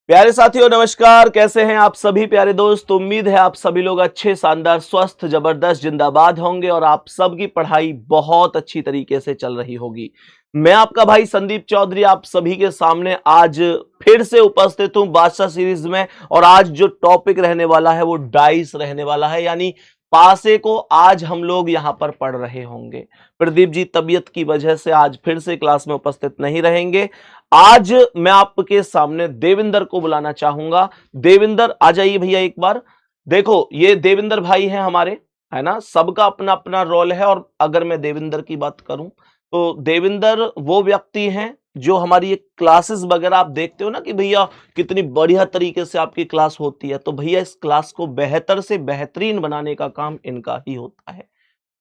प्यारे साथियों नमस्कार, कैसे हैं आप सभी प्यारे दोस्त। उम्मीद है आप सभी लोग अच्छे, शानदार, स्वस्थ, जबरदस्त, जिंदाबाद होंगे और आप सबकी पढ़ाई बहुत अच्छी तरीके से चल रही होगी। मैं आपका भाई संदीप चौधरी आप सभी के सामने आज फिर से उपस्थित हूं बादशाह सीरीज में। और आज जो टॉपिक रहने वाला है वो डाइस रहने वाला है, यानी पासे को आज हम लोग यहां पर पढ़ रहे होंगे। प्रदीप जी तबीयत की वजह से आज फिर से क्लास में उपस्थित नहीं रहेंगे। आज मैं आपके सामने देविंदर को बुलाना चाहूंगा। देविंदर आ जाइए भैया एक बार। देखो ये देविंदर भाई हैं हमारे, है ना, सबका अपना अपना रोल है। और अगर मैं देविंदर की बात करूं तो देविंदर वो व्यक्ति हैं जो हमारी एक क्लासेस वगैरह आप देखते हो ना कि भैया कितनी बढ़िया तरीके से आपकी क्लास होती है, तो भैया इस क्लास को बेहतर से बेहतरीन बनाने का काम इनका ही होता है।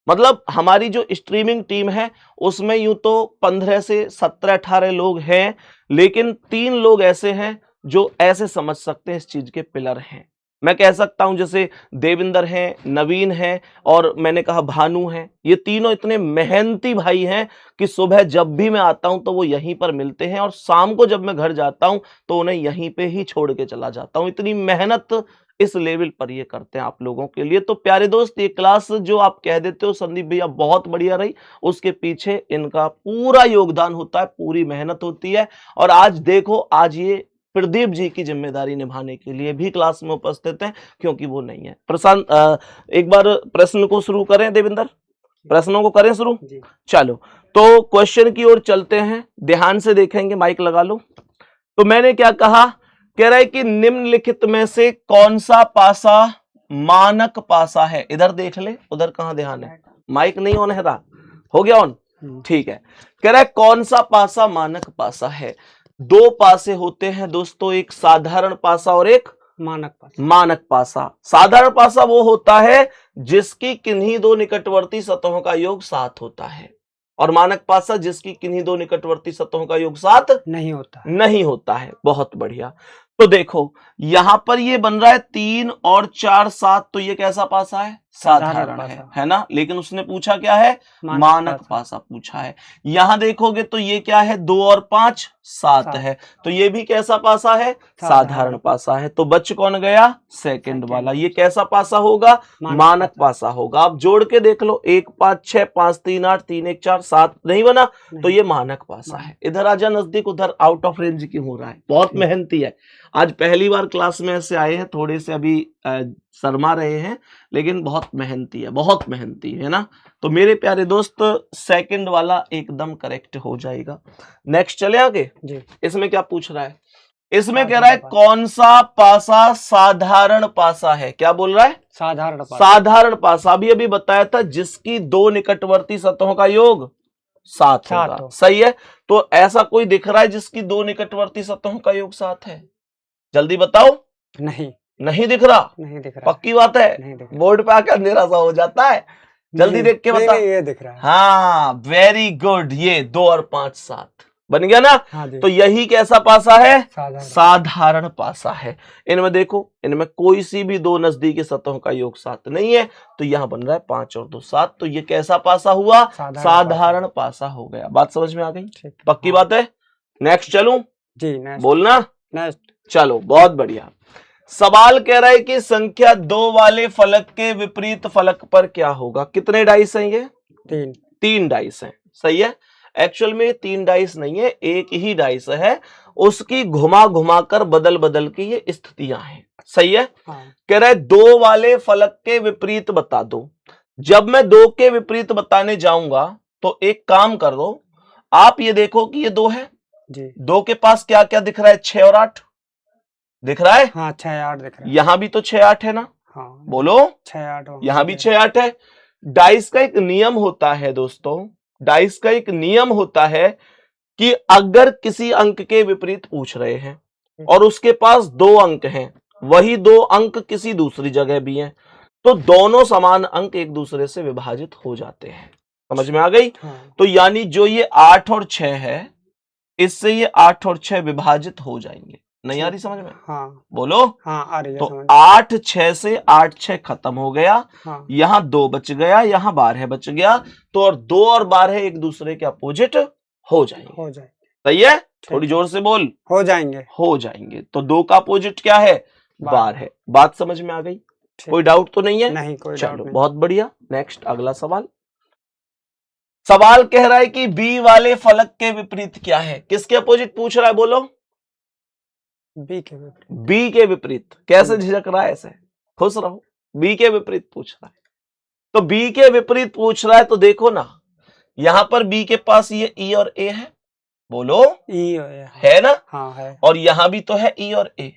मतलब हमारी जो स्ट्रीमिंग टीम है उसमें यूं तो 15 से 17-18 लोग हैं, लेकिन 3 लोग ऐसे हैं जो ऐसे समझ सकते हैं इस चीज के पिलर हैं। मैं कह सकता हूं जैसे देविंदर हैं, नवीन हैं और मैंने कहा भानु हैं। ये तीनों इतने मेहनती भाई हैं कि सुबह जब भी मैं आता हूं तो वो यहीं पर मिलते हैं और शाम को जब मैं घर जाता हूं तो उन्हें यहीं पे ही छोड़ के चला जाता हूं। इतनी मेहनत इस लेवल पर ये करते हैं आप लोगों के लिए। तो प्यारे दोस्त, ये क्लास जो आप कह देते हो संदीप भैया बहुत बढ़िया रही, उसके पीछे इनका पूरा योगदान होता है, पूरी मेहनत होती है। और आज देखो, आज ये प्रदीप जी की जिम्मेदारी निभाने के लिए भी क्लास में उपस्थित हैं, क्योंकि वो नहीं है। प्रशांत एक बार प्रश्न को शुरू करें देविंदर, प्रश्नों को करें शुरू। चलो तो क्वेश्चन की ओर चलते हैं, ध्यान से देखेंगे, माइक लगा लो। तो मैंने क्या कहा, कह रहा है कि निम्नलिखित में से कौन सा पासा मानक पासा है। इधर देख ले, उधर कहां ध्यान है, माइक नहीं ऑन है रहा, हो गया ऑन, ठीक है। कह रहा है कौन सा पासा मानक पासा है। 2 पासे होते हैं दोस्तों, एक साधारण पासा और एक मानक पासा। साधारण पासा वो होता है जिसकी किन्हीं 2 निकटवर्ती सतहों का योग 7 होता है, और मानक पासा जिसकी किन्हीं 2 निकटवर्ती सतहों का योग 7 नहीं होता है। बहुत बढ़िया। तो देखो यहां पर ये बन रहा है 3 और 4 7, तो ये कैसा पासा है, साधारण है ना। लेकिन उसने पूछा क्या है, मानक पासा पूछा है। यहां देखोगे तो ये क्या है, 2 और 5 7 है, तो ये भी कैसा पासा है, साधारण पासा है। तो बच कौन गया, सेकंड वाला। ये कैसा पासा होगा, मानक पासा होगा। आप जोड़ के देख लो, 1 5 6 5 3 8 3 1 4 7 नहीं बना, तो ये मानक पासा है। इधर आजा नजदीक, उधर आउट ऑफ रेंज क्यों हो रहा है, बहुत मेहनती है। आज पहली बार क्लास में ऐसे आए हैं, थोड़े से अभी शर्मा रहे हैं, लेकिन बहुत मेहनती है, बहुत मेहनती है ना। तो मेरे प्यारे दोस्त सेकंड वाला एकदम करेक्ट हो जाएगा। नेक्स्ट चले आगे जी। इसमें क्या पूछ रहा है, इसमें कह रहा है कौन सा पासा साधारण पासा है। क्या बोल रहा है, साधारण पासा। अभी अभी बताया था जिसकी 2 निकटवर्ती सतहों का योग 7 होगा, सही है। तो ऐसा कोई दिख रहा है जिसकी 2 निकटवर्ती सतहों का योग 7 है, जल्दी बताओ। नहीं दिख रहा, पक्की बात है, बोर्ड पे आकर अंधेरा सा हो जाता है, जल्दी देख के बता। ये दिख रहा है, हाँ वेरी गुड, ये 2 और 5 7 बन गया ना। हाँ, तो यही कैसा पासा है, साधारण पासा है। इनमें देखो, इनमें कोई सी भी 2 नजदीकी सतहों का योग 7 नहीं है, तो यहां बन रहा है 5 और 2 7, तो ये कैसा पासा हुआ, साधारण पासा हो गया। बात समझ में आ गई, पक्की बात है। नेक्स्ट चलूं जी, बोलना नेक्स्ट। चलो बहुत बढ़िया। सवाल कह रहा है कि संख्या 2 वाले फलक के विपरीत फलक पर क्या होगा। कितने डाइस हैं ये, 3 डाइस हैं, सही है। एक्चुअल में 3 डाइस नहीं है, एक ही डाइस है, उसकी घुमा घुमा कर बदल बदल के ये स्थितियां हैं, सही है। हाँ। कह रहा है 2 वाले फलक के विपरीत बता दो। जब मैं 2 के विपरीत बताने जाऊंगा तो एक काम कर दो, आप ये देखो कि ये 2 है जी। 2 के पास क्या क्या दिख रहा है, 6 और 8 दिख रहा है। हाँ 6 8 दिख रहा है। यहां भी तो 6 8 है ना, हाँ बोलो 6 8, यहां भी 6 8 है। डाइस का एक नियम होता है दोस्तों, डाइस का एक नियम होता है कि अगर किसी अंक के विपरीत पूछ रहे हैं और उसके पास 2 अंक हैं, वही 2 अंक किसी दूसरी जगह भी हैं, तो दोनों समान अंक एक दूसरे से विभाजित हो जाते हैं। समझ में आ गई। हाँ। तो यानी जो ये 8 और 6 है, इससे ये 8 और 6 विभाजित हो जाएंगे। नहीं आ रही समझ में, हाँ बोलो। हाँ आ रही है। तो 8 6 से 8 6 खत्म हो गया। हाँ। यहाँ 2 बच गया, यहाँ 12 बच गया, तो और 2 और 12 एक दूसरे के अपोजिट हो जाएंगे। सही है, थोड़ी जोर से बोल। हो जाएंगे। हो जाएंगे। तो 2 का अपोजिट क्या है? बार है। बात समझ में आ गई? कोई डाउट तो नहीं है? नहीं, कोई डाउट चलो नहीं। बहुत बढ़िया। नेक्स्ट अगला सवाल। सवाल कह रहा है कि बी वाले फलक के विपरीत क्या है? किसके अपोजिट पूछ रहा है? बोलो। बी के विपरीत। बी के विपरीत। कैसे झिझक रहा है ऐसे? खुश रहो। बी के विपरीत पूछ रहा है। तो बी के विपरीत पूछ रहा है तो देखो ना, यहां पर बी के पास ये ई और ए है। बोलो। ई है ना? हाँ है। और यहां भी तो है ई और ए।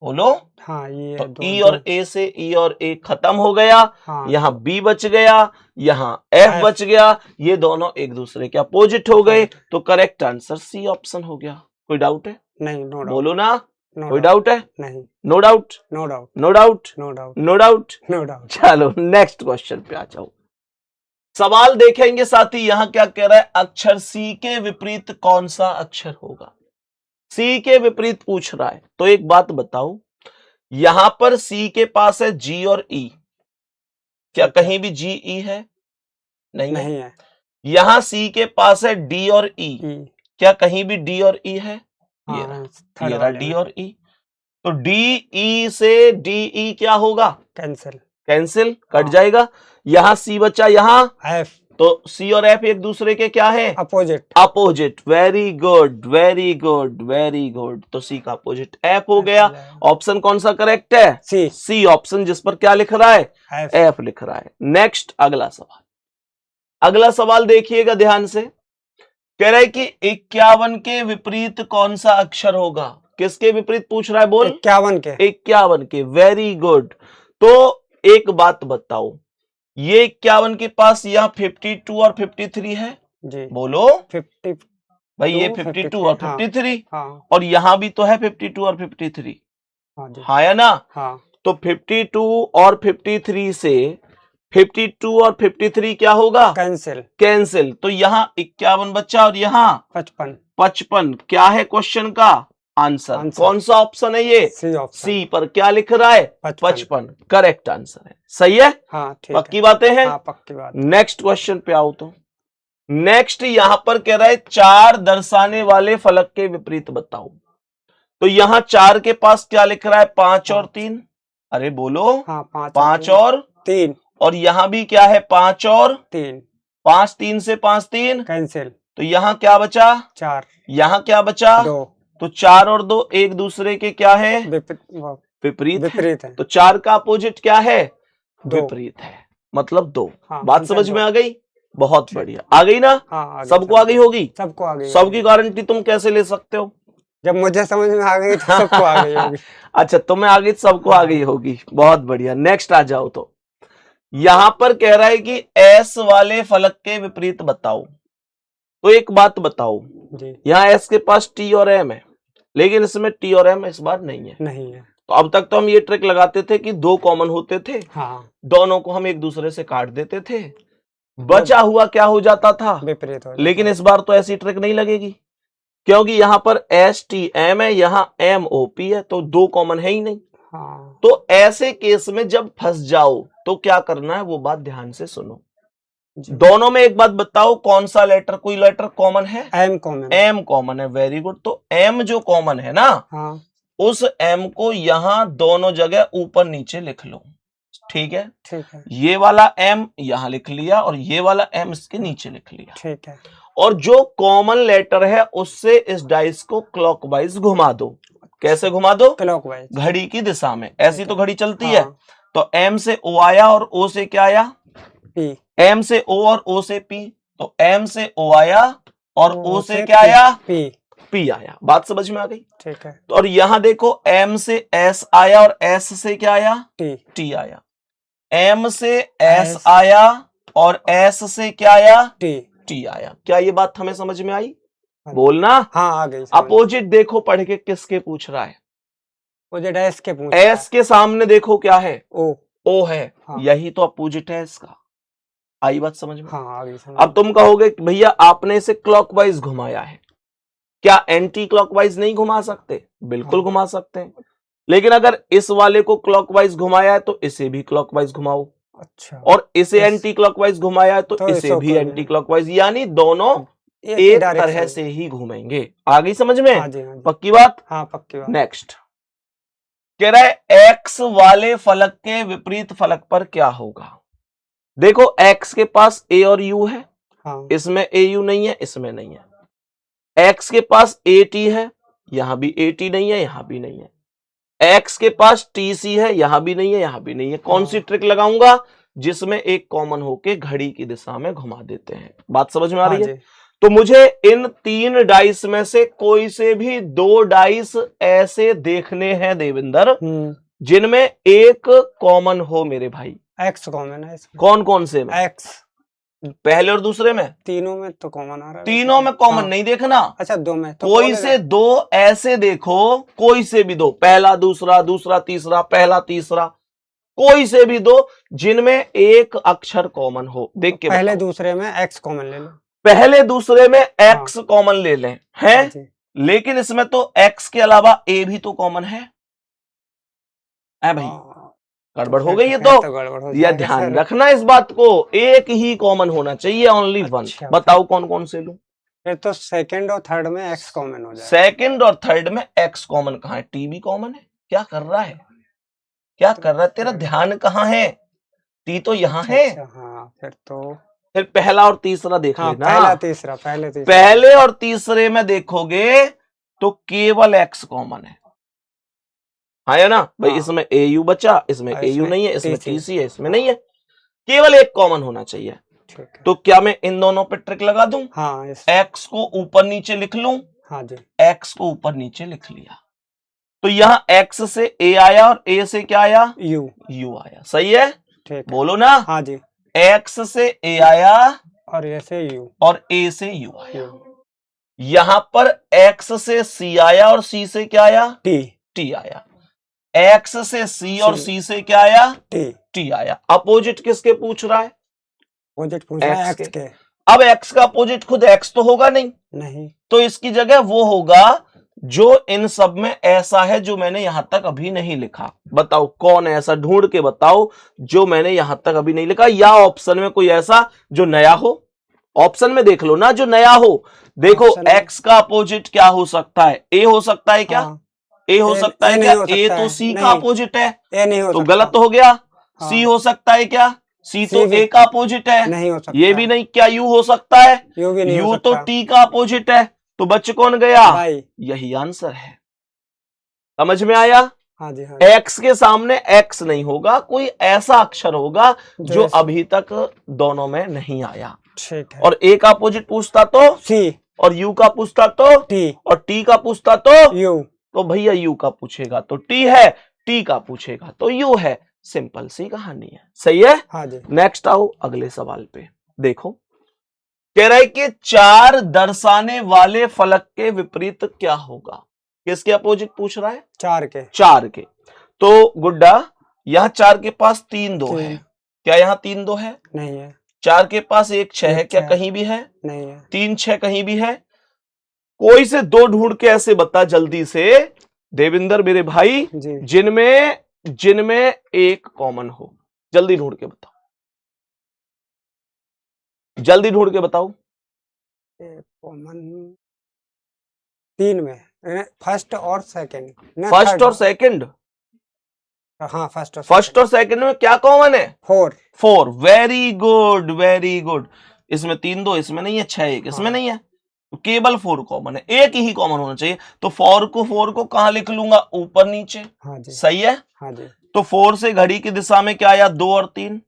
बोलो। हाँ ये तो है, ई और ए से ई और ए खत्म हो गया। हाँ, यहाँ बी बच गया, यहाँ एफ बच गया। ये दोनों एक दूसरे के अपोजिट हो गए। तो करेक्ट आंसर सी ऑप्शन हो गया। कोई डाउट है? नहीं, नो डाउट। बोलो ना। नो कोई डाउट है? नहीं। No doubt. No doubt. No doubt. No doubt. No doubt. No doubt. चलो नेक्स्ट क्वेश्चन पे आ जाओ। सवाल देखेंगे साथी, यहां क्या कह रहा है? अक्षर सी के विपरीत कौन सा अक्षर होगा? सी के विपरीत पूछ रहा है। तो एक बात बताओ, यहां पर सी के पास है जी और ई। क्या कहीं भी जी ई है? नहीं है। यहां सी के पास है डी और ई। क्या कहीं भी डी और ई है? ये रहा डी और ई। तो डी ई से डी ई क्या होगा? कैंसिल। कैंसिल, कट जाएगा। यहां सी बचा, यहां एफ। तो सी और एफ एक दूसरे के क्या है? Opposite. Opposite. Very good, very good, very good. तो सी का अपोजिट एफ हो गया। ऑप्शन कौन सा करेक्ट है? सी। सी ऑप्शन, जिस पर क्या लिख रहा है? एफ लिख रहा है। नेक्स्ट अगला सवाल। अगला सवाल देखिएगा ध्यान से। कह रहा है कि 51 के विपरीत कौन सा अक्षर होगा? किसके विपरीत पूछ रहा है? बोल। 51 के। 51 के। Very good. तो एक बात बताओ, ये 51 के पास यहाँ 52 और 53 है जी। बोलो। 50 भाई ये 52 और 53 और यहाँ भी तो है 52 और 53। हाँ या ना? हाँ। तो 52 और 53 से 52 और 53 क्या होगा? कैंसिल। कैंसिल। तो यहाँ 51 बचा और यहाँ 55। क्या है क्वेश्चन का आंसर? कौन सा ऑप्शन है ये? सी पर क्या लिख रहा है? 55। करेक्ट आंसर है। सही है? हाँ, ठीक। पक्की बातें हैं? हाँ, पक्की बात। नेक्स्ट क्वेश्चन पे आओ। तो नेक्स्ट यहां पर कह रहा है 4 दर्शाने वाले फलक के विपरीत बताओ। तो यहां 4 के पास क्या लिख रहा है? 5 और 3। अरे बोलो। हाँ, 5 और 3। और यहां भी क्या है? 5 और 3। 5 3 से 5 3 कैंसिल। तो यहां क्या बचा? 4। यहां क्या बचा? 2। तो 4 और 2 एक दूसरे के क्या है? विपरीत है। तो 4 का अपोजिट क्या है? विपरीत है, मतलब 2। हाँ, बात समझ में आ गई? बहुत बढ़िया। आ गई ना? हाँ, सबको आ गई होगी? सबको आ गई। सबकी गारंटी तुम कैसे ले सकते हो? जब मुझे समझ में आ गई तो सबको आ गई होगी। अच्छा, तुम्हें आ गई तो सबको आ गई होगी। बहुत बढ़िया। नेक्स्ट आ जाओ। तो यहां पर कह रहा है कि एस वाले फलक के विपरीत बताओ। तो एक बात बताओ, यहाँ एस के पास टी और एम है, लेकिन इसमें टी और एम इस बार नहीं है। तो अब तक तो हम ये ट्रिक लगाते थे कि 2 कॉमन होते थे। हाँ। दोनों को हम एक दूसरे से काट देते थे, बचा हुआ क्या हो जाता था? विपरीत हो जाता। लेकिन इस बार तो ऐसी ट्रिक नहीं लगेगी, क्योंकि यहाँ पर एस टी एम है, यहाँ एम ओ पी है, तो 2 कॉमन है ही नहीं। हाँ। तो ऐसे केस में जब फंस जाओ तो क्या करना है, वो बात ध्यान से सुनो। दोनों में एक बात बताओ, कौन सा लेटर, कोई लेटर कॉमन है? M common. एम कॉमन है। Very good. तो एम जो कॉमन है ना, हाँ, उस एम को यहां दोनों जगह ऊपर नीचे लिख लो। ठीक है? ठीक है। ये वाला एम यहां लिख लिया और ये वाला एम इसके नीचे लिख लिया। ठीक है। और जो कॉमन लेटर है उससे इस डाइस को क्लॉकवाइज घुमा दो। कैसे घुमा दो? क्लॉकवाइज, घड़ी की दिशा में। ऐसी तो घड़ी चलती है। तो एम से ओ आया और ओ से क्या आया? पी। एम से ओ और ओ से पी। तो एम से ओ आया और ओ से क्या आया? पी। पी आया। बात समझ में आ गई? ठीक है। तो और यहां देखो, एम से एस आया और एस से क्या आया? टी। टी आया। एम से एस आया और एस से क्या आया? टी। टी आया। क्या ये बात हमें समझ में आई? बोलना। हाँ, आ गई। अपोजिट देखो पढ़ के, किसके पूछ रहा है? अपोजिट एस के पूछ रहा है। एस के सामने देखो क्या है? ओ। ओ है। हाँ। यही तो अपोजिट है इसका। आई बात समझ में? हाँ, आ गई समझ। अब तुम कहोगे भैया आपने इसे क्लॉकवाइज घुमाया है, क्या एंटी क्लॉकवाइज नहीं घुमा सकते? बिल्कुल घुमा सकते हैं, लेकिन अगर इस वाले को क्लॉकवाइज घुमाया है तो इसे भी क्लॉकवाइज घुमाओ। अच्छा। और इसे एंटी क्लॉकवाइज घुमाया है तो इसे भी एंटी क्लॉकवाइज, यानी दोनों एक ही एक डायरेक्शन तरह में। से ही घूमेंगे। आ गई समझ में? हाँ जी, हाँ जी। पक्की बात? हाँ पक्की बात। नेक्स्ट कह रहा है एक्स वाले फलक के विपरीत फलक पर क्या होगा। देखो एक्स के पास ए और यू है, हाँ इसमें ए यू नहीं है, इसमें नहीं है। एक्स के पास ए टी है, यहां भी ए टी नहीं है, यहां भी नहीं है। एक्स के पास टी सी है, यहां भी नहीं है, यहां भी नहीं है। कौन सी हाँ। ट्रिक लगाऊंगा? जिसमें एक कॉमन होके घड़ी की दिशा में घुमा देते हैं। बात समझ में आ हाँ रही है? जी। तो मुझे इन 3 डाइस में से कोई से भी 2 डाइस ऐसे देखने हैं देविंदर, जिनमें एक कॉमन हो मेरे भाई। एक्स कॉमन है इसमें। कौन कौन से में? एक्स पहले और दूसरे में? तीनों में तो कॉमन आ रहा है। तीनों में कॉमन हाँ। नहीं देखना। अच्छा 2 में तो कोई से 2 ऐसे देखो, कोई से भी 2, पहला दूसरा, दूसरा तीसरा, पहला तीसरा, कोई से भी 2 जिनमें एक अक्षर कॉमन हो। देख के पहले बताओ। दूसरे में एक्स कॉमन ले लो। पहले दूसरे में एक्स कॉमन ले लें, है? हाँ जी। लेकिन इसमें तो एक्स के अलावा ए भी तो कॉमन है भाई। गड़बड़ हो गई है फिर तो गड़बड़ हो यह जाएगा ध्यान सर। रखना इस बात को, एक ही कॉमन होना चाहिए, ओनली वन। अच्छा, बताओ कौन कौन से लूं? फिर तो सेकंड और थर्ड में एक्स कॉमन हो जाएगा। सेकंड और थर्ड में एक्स कॉमन कहां है? टी भी कॉमन है। क्या कर रहा है? क्या कर रहा है? तेरा ध्यान कहां है? टी तो यहां है। अच्छा हाँ फिर पहला और तीसरा देख हाँ लेना। पहले तीसरा पहले और तीसरे में देखोगे तो केवल एक्स कॉमन है, हाँ है ना भाई? हाँ। इसमें ए यू बचा, इसमें ए यू इसमें नहीं है, इसमें TC टीसी है, इसमें नहीं है। केवल एक कॉमन होना चाहिए। ठीक है। तो क्या मैं इन दोनों पे ट्रिक लगा दूं? हाँ एक्स को ऊपर नीचे लिख लूं। हाँ जी। एक्स को ऊपर नीचे लिख लिया, तो यहां एक्स से ए आया और ए से क्या आया? यू आया। सही है? ठीक है। बोलो ना। हाँ जी। एक्स से ए आया और ए से यू और ए से यू आया। यहां पर एक्स से सी आया और सी से क्या आया? टी आया। एक्स से सी और सी से क्या आया? टी आया। अपोजिट किसके पूछ रहा है? अपोजिट पूछ रहा है एक्स एक्स के। अब एक्स का अपोजिट खुद एक्स तो होगा नहीं, तो इसकी जगह वो होगा जो इन सब में ऐसा है जो मैंने यहां तक अभी नहीं लिखा। बताओ कौन है ऐसा, ढूंढ के बताओ जो मैंने यहां तक अभी नहीं लिखा, या ऑप्शन में कोई ऐसा जो नया हो। ऑप्शन में देख लो ना जो नया हो। देखो एक्स का अपोजिट क्या हो सकता है? ए हो सकता है क्या? ए हो सकता है क्या? ए तो सी का अपोजिट है, ए नहीं हो तो सकता। गलत हो गया। सी हो सकता है क्या? सी तो ए का अपोजिट है, नहीं हो सकता। ये भी नहीं। क्या यू हो सकता है? यू भी नहीं हो यू सकता। तो टी का अपोजिट है, तो बच कौन गया? यही आंसर है। समझ में आया? हाँ जी। हाँ। एक्स के सामने एक्स नहीं होगा, कोई ऐसा अक्षर होगा जो अभी तक दोनों में नहीं आया। ठीक है। और ए का अपोजिट पूछता तो सी, और यू का पूछता तो टी, और टी का पूछता तो यू। तो भैया यू का पूछेगा तो टी है, टी का पूछेगा तो यू है। सिंपल सी कहानी है। सही है? हाँ जी। नेक्स्ट आओ अगले सवाल पे। देखो कह रहा है कि 4 दर्शाने वाले फलक के विपरीत क्या होगा। किसके अपोजिट पूछ रहा है? 4 के। तो गुड्डा यहां 4 के पास 3 2 है, क्या यहां 3 2 है? नहीं है। 4 के पास 1 6 है, क्या कहीं भी है? नहीं है। 3 6 कहीं भी है? कोई से 2 ढूंढ के ऐसे बता जल्दी से देविंदर मेरे भाई, जिनमें एक कॉमन हो। जल्दी ढूंढ के बताओ, जल्दी ढूंढ के बताओ। कॉमन 3 में फर्स्ट और सेकंड। फर्स्ट और सेकंड? हाँ फर्स्ट और सेकंड में क्या कॉमन है? 4। Very good, very good. इसमें 3 2 इसमें नहीं है, 6 1 इसमें नहीं है, तो केवल 4 कॉमन है। एक ही कॉमन होना चाहिए। तो 4 को कहां लिख लूंगा? ऊपर नीचे। हाँ जी। सही है? हाँ जी। तो 4 से घड़ी की दिशा में क्या आया? 2 और 3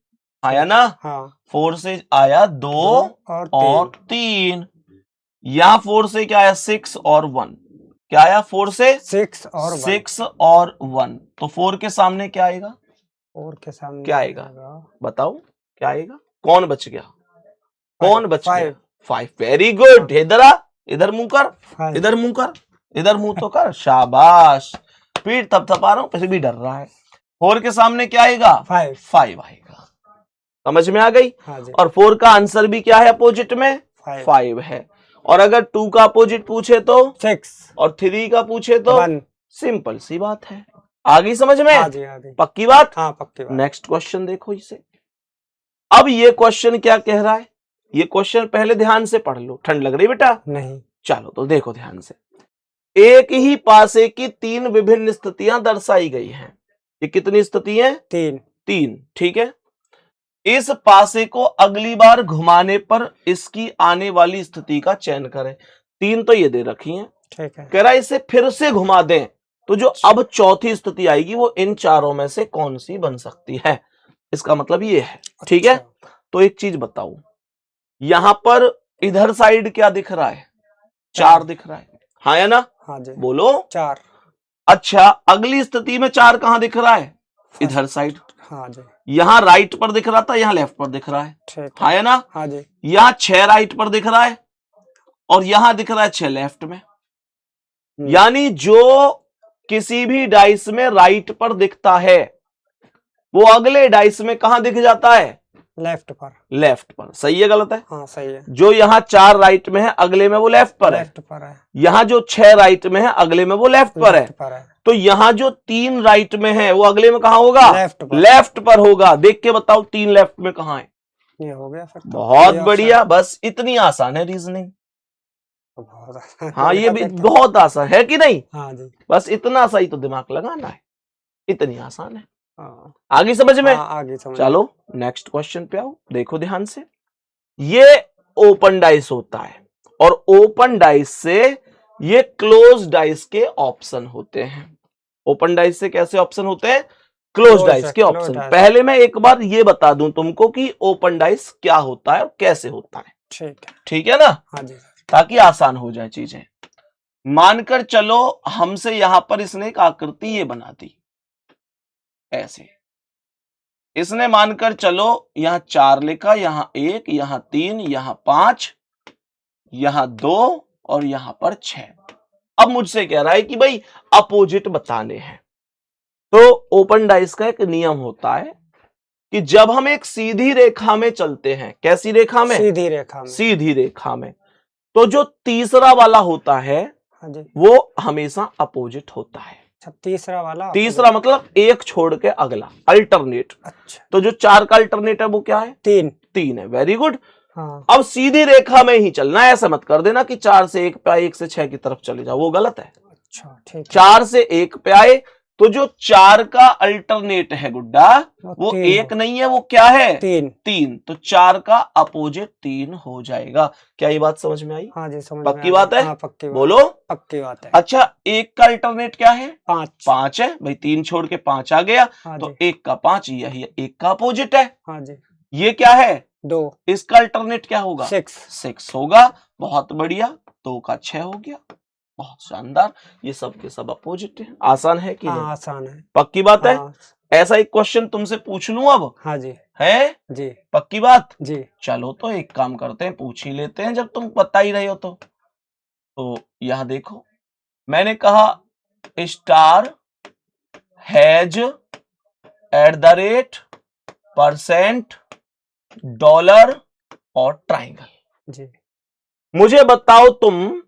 आया ना? हाँ। 4 से आया 2 और 3। यहां 4 से क्या आया? 6 और 1। क्या आया? 4 से 6 और 1। तो 4 के सामने क्या आएगा? 4 के सामने क्या आएगा? बताओ क्या आएगा? कौन बच गया? कौन बच गया? 5। Very good. इधर मुंह कर, इधर मुंह कर, इधर मुंह तो कर। शाबाश। पीठ थपथपा रहा हूं, फिर भी डर रहा है। 4 के सामने क्या आएगा? 5 आएगा। समझ में आ गई? हाँ जी। और 4 का आंसर भी क्या है? अपोजिट में 5 है। और अगर 2 का अपोजिट पूछे तो 6, और 3 का पूछे तो 1। सिंपल सी बात है। आ गई समझ में? हाँ जी, हाँ जी। पक्की बात? हाँ पक्की बात। नेक्स्ट क्वेश्चन देखो इसे। अब ये क्वेश्चन क्या कह रहा है? ये क्वेश्चन पहले ध्यान से पढ़ लो। ठंड लग रही बेटा? नहीं। चलो तो देखो ध्यान से। एक ही पासे की 3 विभिन्न स्थितियां दर्शाई गई हैं। ये कितनी स्थिति है? 3। ठीक है। इस पासे को अगली बार घुमाने पर इसकी आने वाली स्थिति का चयन करें। 3 तो ये दे रखी हैं। ठीक है। कह रहा है इसे फिर से घुमा दें तो जो अब चौथी स्थिति आएगी वो इन चारों में से कौन सी बन सकती है। इसका मतलब ये है। ठीक है। तो एक चीज बताओ, यहां पर इधर साइड क्या दिख रहा है? 4 दिख रहा है, हाँ या ना? हाँ जी। बोलो। 4। अच्छा, अगली स्थिति में 4 कहां दिख रहा है? इधर साइड। हाँ जी। यहां राइट पर दिख रहा था, यहां लेफ्ट पर दिख रहा है, ठीक हाँ या ना? हाँ जी। यहां 6 राइट पर दिख रहा है और यहां दिख रहा है 6 लेफ्ट में। यानी जो किसी भी डाइस में राइट पर दिखता है वो अगले डाइस में कहां दिख जाता है? लेफ्ट पर। लेफ्ट पर। सही है गलत है? हाँ सही है। जो यहाँ 4 राइट में है अगले में वो लेफ्ट पर है। लेफ्ट पर है। यहाँ जो 6 राइट में है अगले में वो लेफ्ट पर है। तो यहाँ जो 3 राइट में है वो अगले में कहां होगा? लेफ्ट पर होगा। देख के बताओ 3 लेफ्ट में कहां है? ये हो गया फिर तो। बहुत बढ़िया, बस इतनी आसान है रीजनिंग। बहुत आसान। हाँ ये भी बहुत आसान है कि नहीं? हाँ जी। बस इतना सा ही तो दिमाग लगाना है, इतनी आसान है। हाँ। आगे समझ में? हाँ, आगे समझ। चलो नेक्स्ट क्वेश्चन पे आओ। देखो ध्यान से। ये ओपन डाइस होता है और ओपन डाइस से ये क्लोज डाइस के ऑप्शन होते हैं। ओपन डाइस से कैसे ऑप्शन होते हैं? क्लोज डाइस के ऑप्शन। पहले मैं एक बार ये बता दूं तुमको कि ओपन डाइस क्या होता है और कैसे होता है। ठीक है। ठीक है ना? हाँ जी। ताकि आसान हो जाए चीजें। मानकर चलो हमसे यहां पर इसने एक आकृति ये बना दी ऐसे। इसने मानकर चलो यहां 4 लिखा, यहां 1, यहां 3, यहां 5, यहां 2 और यहां पर 6। अब मुझसे कह रहा है कि भाई अपोजिट बताने हैं। तो ओपन डाइस का एक नियम होता है कि जब हम एक सीधी रेखा में चलते हैं, कैसी रेखा में? सीधी रेखा में। सीधी रेखा में। तो जो तीसरा वाला होता है हाँ जी। वो हमेशा अपोजिट होता है। तीसरा वाला? तीसरा मतलब एक छोड़ के अगला, अल्टरनेट। अच्छा। तो जो 4 का अल्टरनेट है वो क्या है? 3 है। Very good. हाँ। अब सीधी रेखा में ही चलना है। ऐसा मत कर देना कि 4 से 1 पे आए, 1 से 6 की तरफ चले जाओ, वो गलत है। अच्छा ठीक है। 4 से 1 पे आए तो जो 4 का अल्टरनेट है गुड्डा वो 1 नहीं है, वो क्या है? 3। तो 4 का अपोजिट 3 हो जाएगा। क्या ये बात समझ में आई? हाँ जी समझ। पक्की बात है? हाँ, पक्की बात। बोलो। पक्की बात है। अच्छा, 1 का अल्टरनेट क्या है? 5 है भाई। 3 छोड़ के 5 आ गया। हाँ तो 1 का 5 यही 1 का अपोजिट है। हाँ जी। ये क्या है? 2। इसका अल्टरनेट क्या होगा? 6 होगा। बहुत बढ़िया। 2 का 6 हो गया। बहुत शानदार। ये सब के सब अपोजिट है। आसान है कि नहीं? आसान है। पक्की बात है? हाँ। ऐसा एक क्वेश्चन तुमसे पूछ लूं अब? हाँ जी। है जी। पक्की बात? जी। चलो तो एक काम करते हैं, पूछ ही लेते हैं जब तुम बता ही रहे हो तो यहां देखो, मैंने कहा स्टार हैज %, डॉलर और ट्राइंगल। जी। मुझे बताओ तुम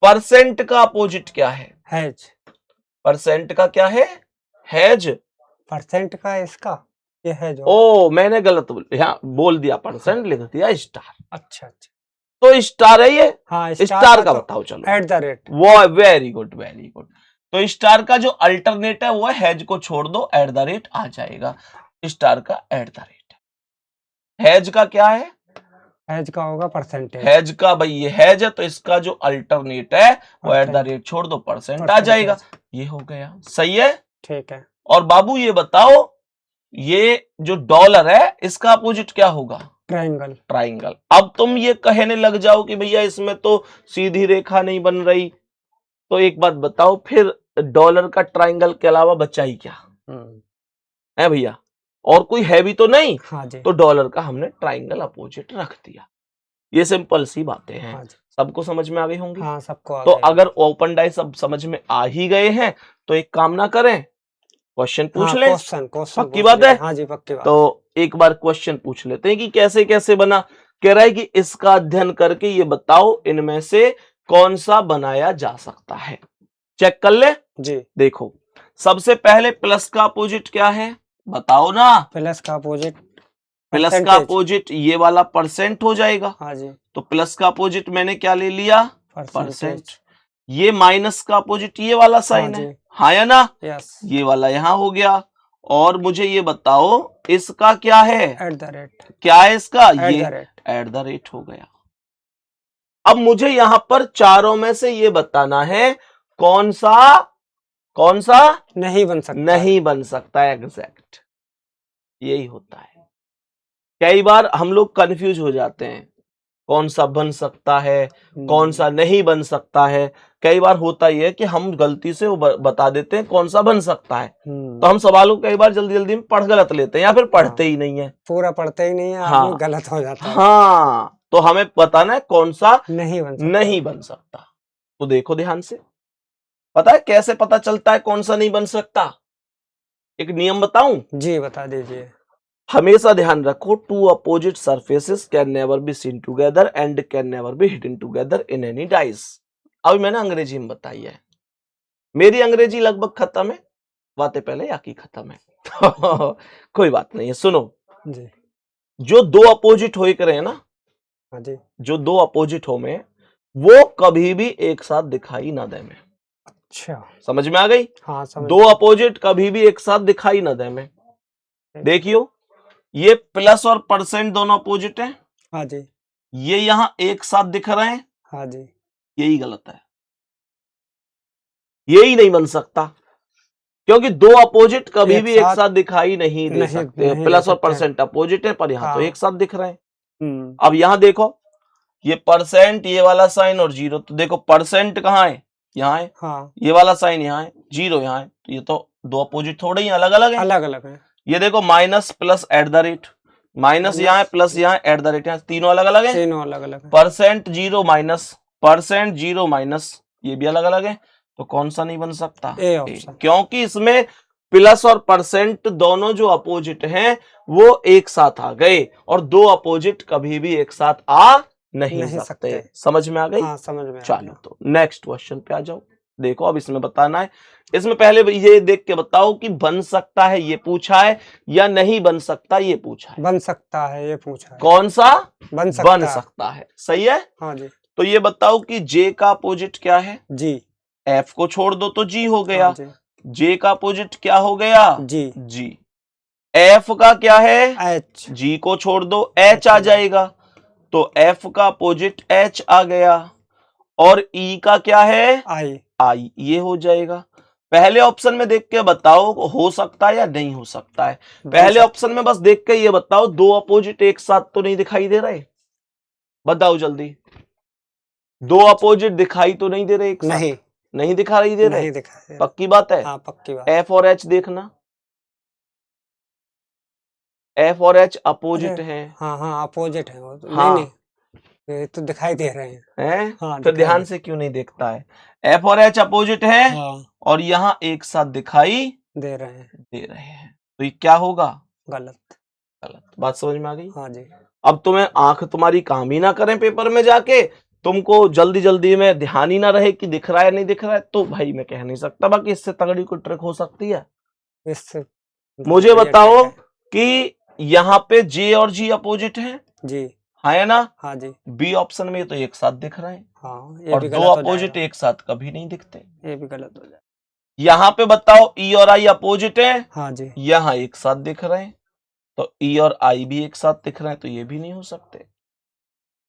परसेंट का अपोजिट क्या है? हैज। परसेंट का क्या है? हैज। परसेंट का इसका ये हैज। ओ मैंने गलत बोल दिया, परसेंट लिख दिया स्टार। अच्छा। तो स्टार है ये। हाँ, स्टार का बताओ चलो। %। वो वेरी गुड वेरी गुड। तो स्टार का जो अल्टरनेट है वो हैज को छोड़ दो, %, आ जाएगा। स्टार का %। हैज का क्या है? हैज का होगा परसेंटेज। हैज का भाई ये हैज है तो इसका जो अल्टरनेट है वो %, छोड़ दो, परसेंट आ जाएगा। ये हो गया। सही है? ठीक है। और बाबू ये बताओ, ये जो डॉलर है इसका अपोजिट क्या होगा? ट्राइंगल। अब तुम ये कहने लग जाओ कि भैया इसमें तो सीधी रेखा नहीं बन रही, तो एक बात बताओ फिर डॉलर का ट्राइंगल के अलावा बचा ही क्या है भैया? और कोई है भी तो नहीं। हाँ जी। तो डॉलर का हमने ट्राइंगल अपोजिट रख दिया। ये सिंपल सी बातें हैं। हाँ, सबको समझ में आ गई होंगी? हाँ, सबको। तो अगर ओपन डाइस सब समझ में आ ही गए हैं तो एक काम ना करें, क्वेश्चन पूछ लें। पक्की बात है? हाँ जी पक्की बात। तो एक बार क्वेश्चन पूछ लेते हैं कि कैसे कैसे बना। कह रहा है कि इसका अध्ययन करके ये बताओ इनमें से कौन सा बनाया जा सकता है। चेक कर ले जी। देखो, सबसे पहले प्लस का अपोजिट क्या है बताओ ना? प्लस का अपोजिट प्लस का Percentage। अपोजिट ये वाला परसेंट हो जाएगा, हाँ जी, तो प्लस का अपोजिट मैंने क्या ले लिया, परसेंट। परसेंटेज। ये माइनस का अपोजिट ये वाला हाँ साइन जी, है, हाँ या ना, यस, ये वाला यहां हो गया। और मुझे ये बताओ इसका क्या है, एट द रेट, क्या है इसका, एट ये the rate. At the rate हो गया। अब मुझे यहां पर चारों में से ये बताना है कौन सा नहीं बन सकता है। नहीं बन सकता, एग्जैक्ट यही होता है। कई बार हम लोग कंफ्यूज हो जाते हैं कौन सा बन सकता है, कौन सा नहीं बन सकता है। कई बार होता ही है कि हम गलती से वो बता देते हैं कौन सा बन सकता है, तो हम सवालों को कई बार जल्दी जल्दी में पढ़ गलत लेते हैं या फिर पढ़ते ही नहीं है। पूरा पढ़ते ही नहीं है, हाँ। आदमी गलत हो जाता है। हाँ, तो हमें बताना है कौन सा नहीं बन सकता। नहीं बन सकता। तो देखो ध्यान से, पता है कैसे पता चलता है कौन सा नहीं बन सकता, एक नियम बताऊं, जी, बता दीजिए। हमेशा ध्यान रखो, two opposite surfaces can never be seen together and can never be hidden together in any dice. अभी मैंने अंग्रेजी में बताई है, मेरी अंग्रेजी लगभग खत्म है, बातें पहले याकी खत्म है। कोई बात नहीं है, सुनो, जी, जो दो अपोजिट हो रहे हैं ना, हाँ जी, जो दो अपोजिट हो में वो कभी भी एक साथ दिखाई ना दे में। अच्छा, समझ में आ गई, हाँ समझ दो अपोजिट कभी भी एक साथ दिखाई ना दे में। देखियो, ये प्लस और परसेंट दोनों अपोजिट हैं, हाँ जी, ये यहां एक साथ दिख रहे हैं, हाँ जी, यही गलत है, यही नहीं बन सकता, क्योंकि दो अपोजिट कभी एक भी एक साथ साथ दिखाई नहीं दे नहीं सकते। नहीं दे प्लस और सकते हैं। परसेंट अपोजिट है, पर यहां तो हाँ। एक साथ दिख रहे हैं। हम्म, अब यहां देखो, ये परसेंट ये वाला साइन और जीरो, तो देखो परसेंट कहाँ है, यहाँ है, हाँ, ये वाला साइन यहाँ है, जीरो यहाँ है, तो ये तो दो अपोजिट थोड़े ही अलग अलग है। अलग अलग है। ये देखो minus plus at the rate, minus यहाँ है प्लस यहाँ एट द रेट, यहाँ तीनों अलग अलग है। तीनों अलग अलग है। Percent zero minus, percent zero minus, ये भी अलग अलग है, तो कौन सा नहीं बन सकता, ए ऑप्शन। क्योंकि इसमें प्लस और परसेंट दोनों जो अपोजिट हैं वो एक साथ आ गए, और दो अपोजिट कभी भी एक साथ आ नहीं सकते। समझ में आ गई, हाँ समझ में आ चलो गया। तो नेक्स्ट क्वेश्चन पे आ जाओ। देखो अब इसमें बताना है, इसमें पहले ये देख के बताओ कि बन सकता है ये पूछा है या नहीं बन सकता ये पूछा है। बन सकता है ये पूछा है। कौन सा बन सकता बन है। सकता है, सही है। हाँ जी, तो ये बताओ कि जे का अपोजिट क्या है, जी, एफ को छोड़ दो तो जी हो गया, हाँ जी, जे का अपोजिट क्या हो गया, जी, जी। एफ का क्या है, एच, जी को छोड़ दो एच आ जाएगा, तो एफ का अपोजिट एच आ गया। और ई का क्या है, आई, आई, ये हो जाएगा। पहले ऑप्शन में देख के बताओ हो सकता है या नहीं हो सकता है। पहले ऑप्शन में बस देख के ये बताओ, दो अपोजिट एक साथ तो नहीं दिखाई दे रहे, बताओ जल्दी, दो अपोजिट दिखाई तो नहीं दे रहे एक साथ, नहीं, नहीं दिखाई दे रहे, नहीं दिखाई। पक्की बात है। हाँ पक्की बात। एफ और एच देखना, एफ और एच अपोजिट अरे, हैं। हाँ हाँ अपोजिट है वो तो। हाँ। नहीं नहीं, ये तो दिखाई दे रहे हैं। हैं, हाँ फिर दिखाई ध्यान दे। से क्यों नहीं देखता है, एफ और एच अपोजिट है हाँ और यहाँ एक साथ दिखाई दे रहे हैं। दे रहे हैं, तो ये क्या होगा, गलत। गलत। बात समझ में आ गई। हाँ जी, अब तुम्हें आंख तुम्हारी काम ही ना करें पेपर में जाके, तुमको जल्दी जल्दी में ध्यान ही ना रहे कि दिख रहा है नहीं दिख रहा है, तो भाई मैं कह नहीं सकता, बाकी इससे तगड़ी कोई ट्रिक हो सकती है। इससे मुझे बढ़िया बताओ ट्रिक कि यहाँ पे जे और जी अपोजिट है, है। जी, है ना। हाँ जी, बी ऑप्शन में तो एक साथ दिख रहे हैं, हाँ ये और भी दो गलत हो अपोजिट जाएगा। एक साथ कभी नहीं दिखते। ये भी गलत हो जाएगा। यहाँ पे बताओ ई और आई अपोजिट है, हाँ जी, यहाँ एक साथ दिख रहे हैं, तो ई और आई भी एक साथ दिख रहे हैं, तो ये भी नहीं हो सकते।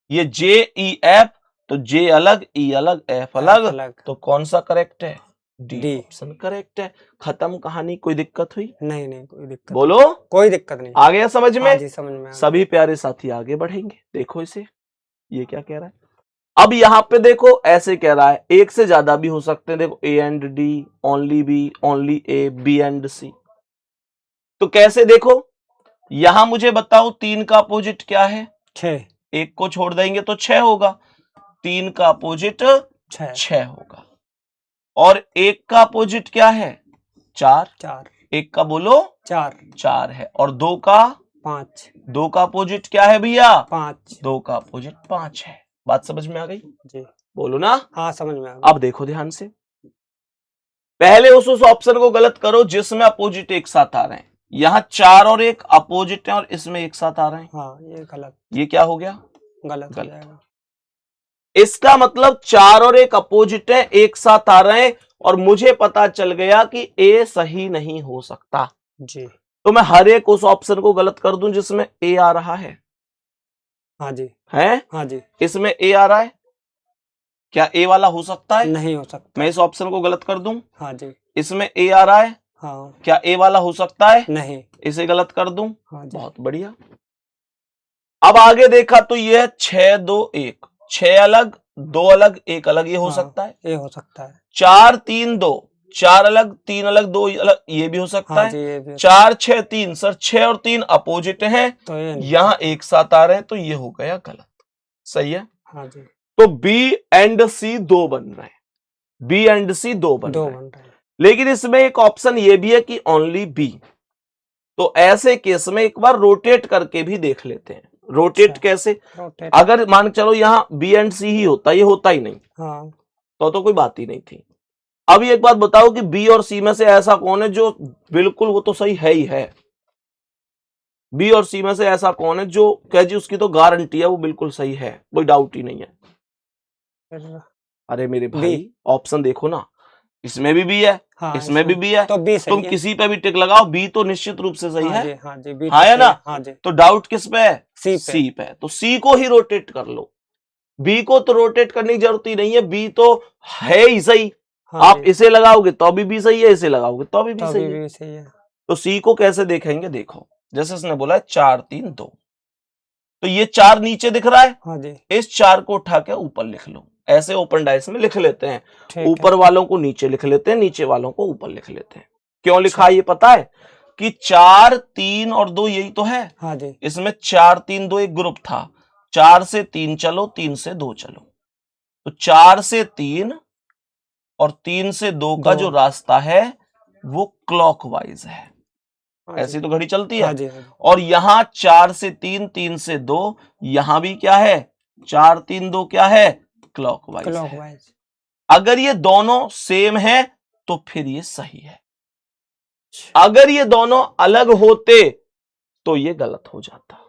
ये जे ई एफ, तो जे अलग ई अलग एफ अलग, अलग। तो कौन सा करेक्ट है, डी डी। ऑप्शन करेक्ट है। खत्म कहानी, कोई दिक्कत हुई, नहीं नहीं कोई दिक्कत बोलो, नहीं। कोई दिक्कत नहीं। आ गया समझ हाँ में। जी समझ में आ गया। सभी प्यारे साथी आगे बढ़ेंगे, देखो इसे, ये क्या कह रहा है। अब यहाँ पे देखो ऐसे कह रहा है, एक से ज्यादा भी हो सकते हैं, देखो A and D, only B, only A, B and C. तो कैसे देखो, यहां मुझे बताओ तीन का अपोजिट क्या है, 6, एक को छोड़ देंगे तो 6 होगा, तीन का अपोजिट 6, 6 होगा, और एक का अपोजिट क्या है, 4, 4, एक का बोलो 4, 4 है, और दो का 5, दो का अपोजिट क्या है भैया, 5, दो का अपोजिट 5 है। बात समझ में आ गई, जी, बोलो ना। हाँ समझ में आ गया। अब देखो ध्यान से, पहले उस ऑप्शन को गलत करो जिसमें अपोजिट एक साथ आ रहे हैं। यहाँ 4 और 1 अपोजिट है और इसमें एक साथ आ रहे हैं, हाँ ये गलत, ये क्या हो गया? गलत हो गलत। जाएगा। इसका मतलब 4 और 1 अपोजिट है, एक साथ आ रहे हैं और मुझे पता चल गया कि ए सही नहीं हो सकता, जी तो मैं हर एक उस ऑप्शन को गलत कर दूं जिसमें ए आ रहा है हाँ हैं? जी इसमें ए आ रहा है, क्या ए वाला हो सकता है? नहीं हो सकता। मैं इस ऑप्शन को गलत कर दूं, हाँ जी इसमें ए आ रहा है, हाँ क्या ए वाला हो सकता है? नहीं। इसे गलत कर दूं, हाँ जी बहुत बढ़िया। अब आगे देखा तो ये है 6 2 1, 6 अलग 2 अलग 1 अलग, ये हो हाँ, सकता है। ये हो सकता है। 4 3 2, 4 अलग 3 अलग 2 अलग, ये भी हो सकता हाँ है। जी ये भी 4 6 3, सर 6 और 3 अपोजिट हैं, तो ये नहीं। यहां एक साथ आ रहे हैं, तो ये हो गया गलत। सही है, हाँ जी तो बी एंड सी 2 बन रहे हैं, बी एंड सी 2 बन दो रहे हैं। बन रहे हैं। लेकिन इसमें एक ऑप्शन ये भी है कि ओनली बी, तो ऐसे केस में एक बार रोटेट करके भी देख लेते हैं। रोटेट अच्छा। कैसे? रोटेट। अगर मान के चलो यहाँ बी एंड सी ही होता, ये होता ही नहीं, हाँ तो कोई बात ही नहीं थी। अब एक बात बताओ कि बी और सी में से ऐसा कौन है जो बिल्कुल वो तो सही है ही है? बी और सी में से ऐसा कौन है जो कह जी उसकी तो गारंटी है वो बिल्कुल सही है, कोई डाउट ही नहीं है? फिर अरे मेरे बी। भाई ऑप्शन देखो ना, इसमें भी बी है, हाँ इसमें भी बी है, तो बी सही तुम है। किसी पे भी टिक लगाओ, बी तो निश्चित रूप से सही हाँ है। जी हाँ जी बी हाँ तो है सही ना? है। हाँ जी तो डाउट किस पे है? सी पे। सी पे। तो सी को ही रोटेट कर लो, बी को तो रोटेट करने की जरूरत ही नहीं है, बी तो है ही सही। हाँ आप जी, इसे लगाओगे तो भी सही है, इसे लगाओगे तो भी तो सही अभी है। भी सही है। तो सी को कैसे देखेंगे? देखो, जैसे इसने बोला है 4 3 2, तो ये 4 नीचे दिख रहा है, हाँ जी इस 4 को उठा के ऊपर लिख लो, ऐसे ओपन डाइस में लिख लेते हैं। ठीक ऊपर है। वालों को नीचे लिख लेते हैं, नीचे वालों को ऊपर लिख लेते हैं। क्यों लिखा अच्छा। ये पता है? कि 4 3 और 2 यही तो है, हाँ जी इसमें 4 3 2 एक ग्रुप था, 4 से 3 चलो, 3 से 2 चलो, तो 4 से 3 और 3 से 2 का जो दो। रास्ता है वो क्लॉकवाइज है, हाँ जी ऐसी तो घड़ी चलती हाँ है। जी हाँ जी और यहां 4 से 3 3 से 2, यहां भी क्या है? 4 3 2 क्या है? क्लॉकवाइज है। क्लॉकवाइज। अगर ये दोनों सेम है तो फिर ये सही है, अगर ये दोनों अलग होते तो ये गलत हो जाता।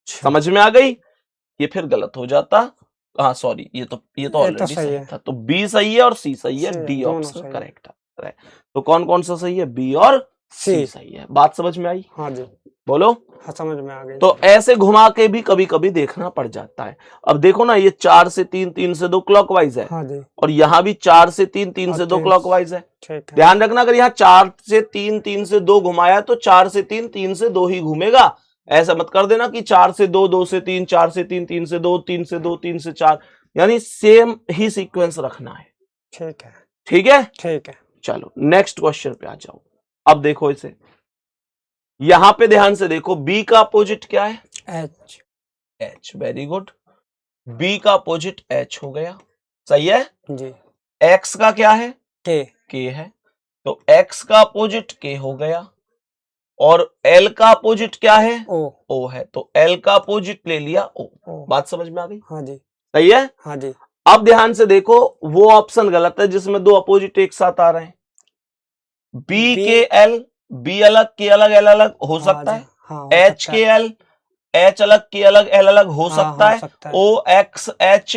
समझ में आ गई? ये फिर गलत हो जाता। हाँ सॉरी, ये तो ये तो ऑलरेडी सही सही है। था, तो बी सही है और सी सही है, सही है, डी दोनों ऑप्शन सही है। करेक्ट है। तो कौन कौन सा सही है? बी और सी सी। सही है। बात समझ में आई? हाँ जी बोलो। हाँ समझ में आ गई। तो ऐसे घुमा के भी कभी कभी देखना पड़ जाता है। अब देखो ना, ये 4 से 3 3 से 2 क्लॉकवाइज है, हाँ जी और यहां भी 4 से 3 3 और से 2 तीन। क्लॉकवाइज है। ठीक है। ध्यान रखना, अगर यहाँ 4 से 3 3 से 2 घुमाया तो 4 से 3 3 से 2 ही घूमेगा। ऐसा मत कर देना कि 4 से 2 2 से 3 4 से 3 3 से 2 3 से 2 3 से 4, यानी सेम ही सीक्वेंस रखना है। ठीक है ठीक है, ठीक है। चलो नेक्स्ट क्वेश्चन पे आ जाओ। अब देखो इसे, यहां पे ध्यान से देखो, बी का अपोजिट क्या है? H. H. Very good, B का अपोजिट एच हो गया, सही है। जी एक्स का क्या है? के। के है, तो एक्स का अपोजिट के हो गया, और एल का अपोजिट क्या है? ओ। ओ है, तो एल का अपोजिट ले लिया ओ। ओ। बात समझ में आ गई? हाँ जी सही है। हाँ जी अब ध्यान से देखो, वो ऑप्शन गलत है जिसमें दो अपोजिट एक साथ आ रहे हैं। B B. K L, B अलग के अलग एल अलग हो हाँ सकता जी है। हाँ हो एच सकता के है। एल, एच अलग के अलग एल अलग हो हाँ सकता हो है। सकता है। ओ एक्स एच,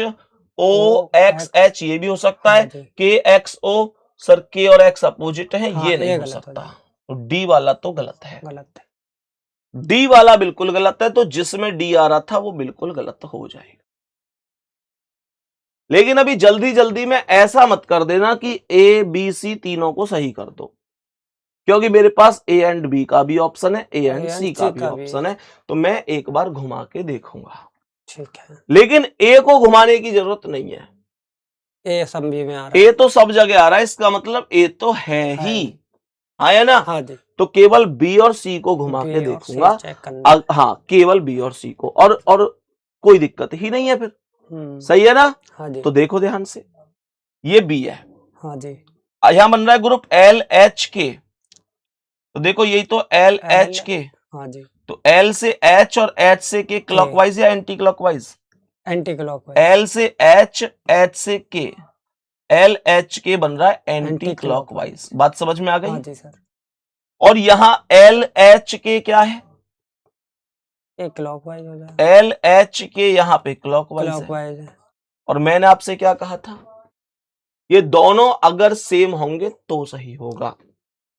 ओ ओ एक्स एच ये भी हो सकता हाँ है। जी के एक्स ओ, सर के और एक्स अपोजिट है, हाँ ये नहीं ये हो गलत हो सकता। जाएगा। तो डी वाला तो गलत है, गलत है। डी वाला बिल्कुल गलत है, तो जिसमें डी आ रहा था वो बिल्कुल गलत हो जाएगा। लेकिन अभी जल्दी जल्दी में ऐसा मत कर देना कि ए बी सी तीनों को सही कर दो, क्योंकि मेरे पास ए एंड बी का भी ऑप्शन है, ए एंड सी का भी ऑप्शन है, तो मैं एक बार घुमा के देखूंगा। ठीक है। लेकिन ए को घुमाने की जरूरत नहीं है, ए सब भी में आ रहा है। ए तो सब जगह आ रहा है, इसका मतलब ए तो है ही, है ना। हाँ जी तो केवल बी और सी को घुमा के बी और सी देखूंगा। चेक करना है। हाँ, केवल बी और सी को, और कोई दिक्कत ही नहीं है फिर। सही है ना। हाँ जी तो देखो ध्यान से, ये बी है, हाँ जी यहां बन रहा है ग्रुप एल एच के, तो देखो यही तो एल एच के, हाँ जी तो एल से एच और एच से के क्लॉकवाइज या anti clockwise? Anti clockwise. L से एच, एच से के, एल एच के बन रहा है एंटी एंटी क्लॉकवाइज। बात समझ में आ हाँ गई? जी सर। और यहां एल एच के क्या है, ये क्लॉकवाइज हो जाएगा। एल एच के यहां पे क्लॉकवाइज है। क्लॉकवाइज है। और मैंने आपसे क्या कहा था, ये दोनों अगर सेम होंगे तो सही होगा,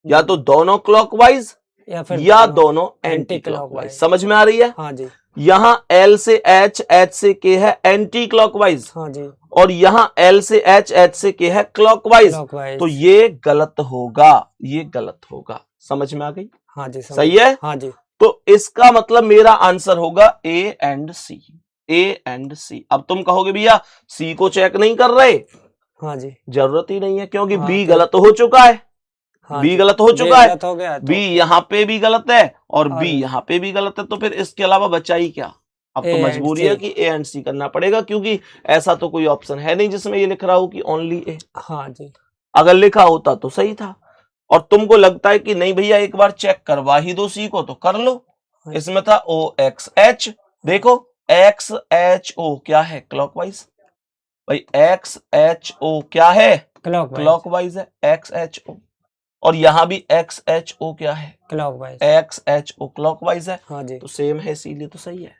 या तो दोनों क्लॉकवाइज या फिर या दोनों एंटी क्लॉकवाइज। समझ में आ रही है? हाँ जी। यहां एल से एच, एच से के है एंटी क्लॉकवाइज, हाँ जी। और यहां एल से एच, एच से के है क्लॉकवाइज। क्लॉकवाइज। तो ये गलत होगा, ये गलत होगा। समझ में आ गई? हाँ जी। सही है? हाँ जी। तो इसका मतलब मेरा आंसर होगा A and C, A and सी। अब तुम कहोगे भैया सी को चेक नहीं कर रहे, हाँ जी। जरूरत ही नहीं है, क्योंकि हाँ, बी तो- गलत हो चुका है। हाँ बी जी। गलत हो बी चुका है, गलत हो गया तो बी यहां पे भी गलत है और और बी यहां पे भी गलत है, तो फिर इसके अलावा बचा ही क्या? अब तो A and मजबूरी है C। कि ए एंड सी करना पड़ेगा, क्योंकि ऐसा तो कोई ऑप्शन है नहीं जिसमें ये लिख रहा हो कि ओनली ए। हाँ जी। अगर लिखा होता तो सही था। और तुमको लगता है कि नहीं भैया एक बार चेक करवा ही दो सी को, तो कर लो। हाँ। इसमें था ओ एक्स एच, देखो एक्स एच ओ क्या है, क्लॉकवाइज। भाई एक्स एच ओ क्या है, क्लॉकवाइज। क्लॉकवाइज है एक्स एच ओ। और यहां भी एक्स एच ओ क्या है, clockwise. X H O clockwise है। हाँ जी। तो सेम है, इसीलिए तो सही है।